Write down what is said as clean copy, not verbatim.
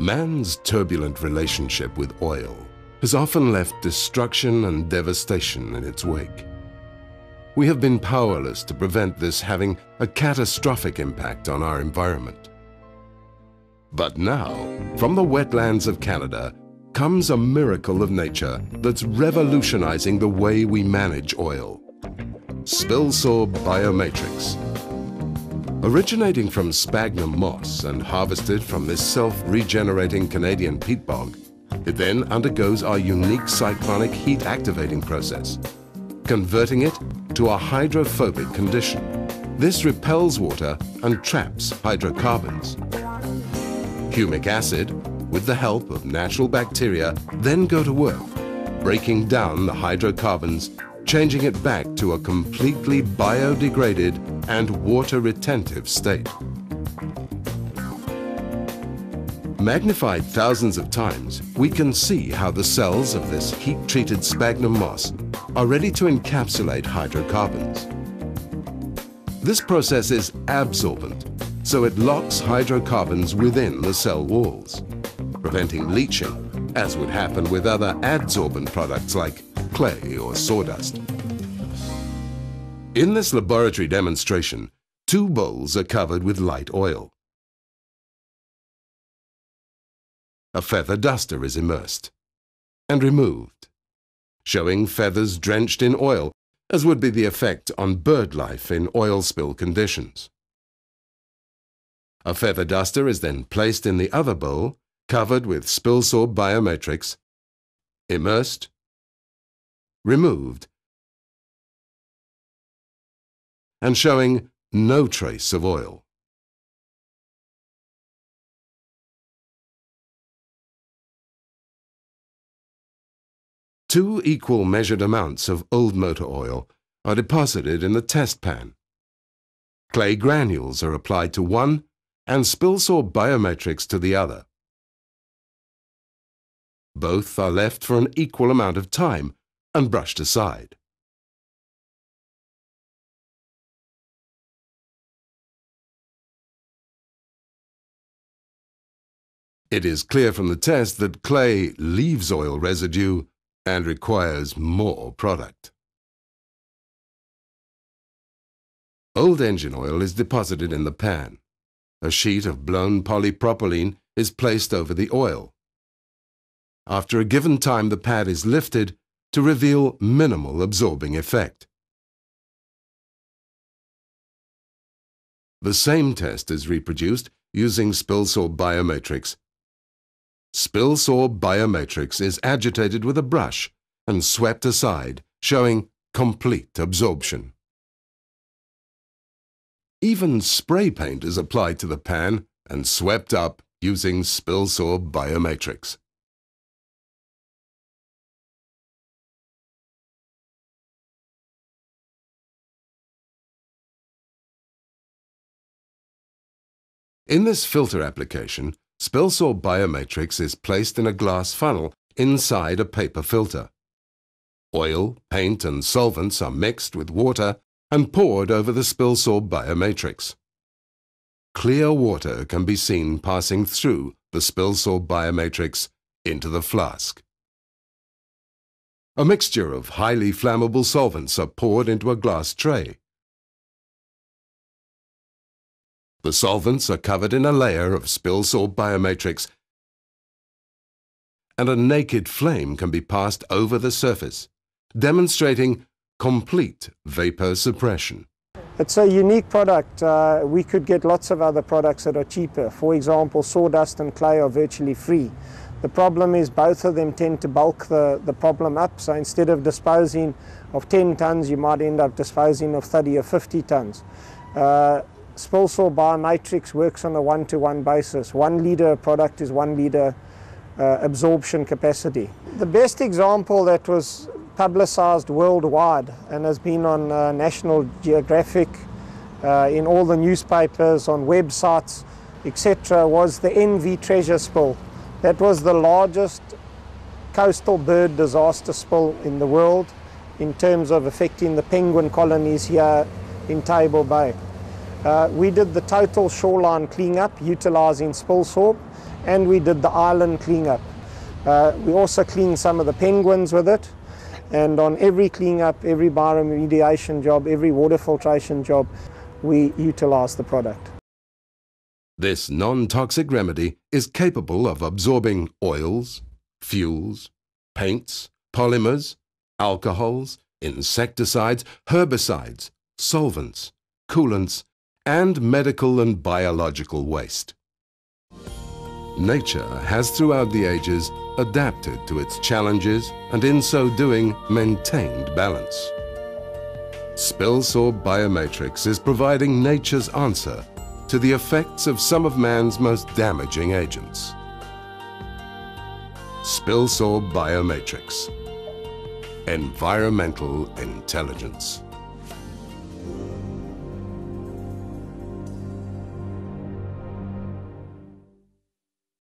Man's turbulent relationship with oil has often left destruction and devastation in its wake. We have been powerless to prevent this having a catastrophic impact on our environment. But now, from the wetlands of Canada, comes a miracle of nature that's revolutionizing the way we manage oil. Spill-saw BioMatrix. Originating from sphagnum moss and harvested from this self-regenerating Canadian peat bog, it then undergoes our unique cyclonic heat activating process, converting it to a hydrophobic condition. This repels water and traps hydrocarbons. Humic acid, with the help of natural bacteria, then go to work, breaking down the hydrocarbons, changing it back to a completely biodegraded and water-retentive state. Magnified thousands of times, we can see how the cells of this heat-treated sphagnum moss are ready to encapsulate hydrocarbons. This process is absorbent, so it locks hydrocarbons within the cell walls, preventing leaching, as would happen with other adsorbent products like clay or sawdust. In this laboratory demonstration, 2 bowls are covered with light oil. A feather duster is immersed and removed, showing feathers drenched in oil, as would be the effect on bird life in oil spill conditions. A feather duster is then placed in the other bowl, covered with spill-saw BioMatrix, immersed, removed, and showing no trace of oil. Two equal measured amounts of old motor oil are deposited in the test pan. Clay granules are applied to one and spill-saw BioMatrix to the other. Both are left for an equal amount of time and brushed aside. It is clear from the test that clay leaves oil residue and requires more product. Old engine oil is deposited in the pan. A sheet of blown polypropylene is placed over the oil. After a given time, the pad is lifted to reveal minimal absorbing effect. The same test is reproduced using spill-saw BioMatrix. Spill-saw BioMatrix is agitated with a brush and swept aside, showing complete absorption. Even spray paint is applied to the pan and swept up using spill-saw BioMatrix. In this filter application, spill-saw BioMatrix is placed in a glass funnel inside a paper filter. Oil, paint and solvents are mixed with water and poured over the spill-saw BioMatrix. Clear water can be seen passing through the spill-saw BioMatrix into the flask. A mixture of highly flammable solvents are poured into a glass tray. The solvents are covered in a layer of spill-saw BioMatrix, and a naked flame can be passed over the surface, demonstrating complete vapor suppression. It's a unique product. We could get lots of other products that are cheaper. For example, sawdust and clay are virtually free. The problem is both of them tend to bulk the problem up, so instead of disposing of 10 tons, you might end up disposing of 30 or 50 tons. Spill-saw BioMatrix works on a one-to-one basis. 1 litre product is 1 litre absorption capacity. The best example that was publicized worldwide and has been on National Geographic, in all the newspapers, on websites, etc., was the NV treasure spill. That was the largest coastal bird disaster spill in the world in terms of affecting the penguin colonies here in Table Bay. We did the total shoreline cleanup utilizing spill-saw, and we did the island cleanup. We also cleaned some of the penguins with it, and on every cleanup, every bioremediation job, every water filtration job, we utilize the product. This non-toxic remedy is capable of absorbing oils, fuels, paints, polymers, alcohols, insecticides, herbicides, solvents, coolants, and medical and biological waste. Nature has throughout the ages adapted to its challenges and in so doing maintained balance. Spilsaw BioMatrix is providing nature's answer to the effects of some of man's most damaging agents. Spilsaw BioMatrix. Environmental intelligence.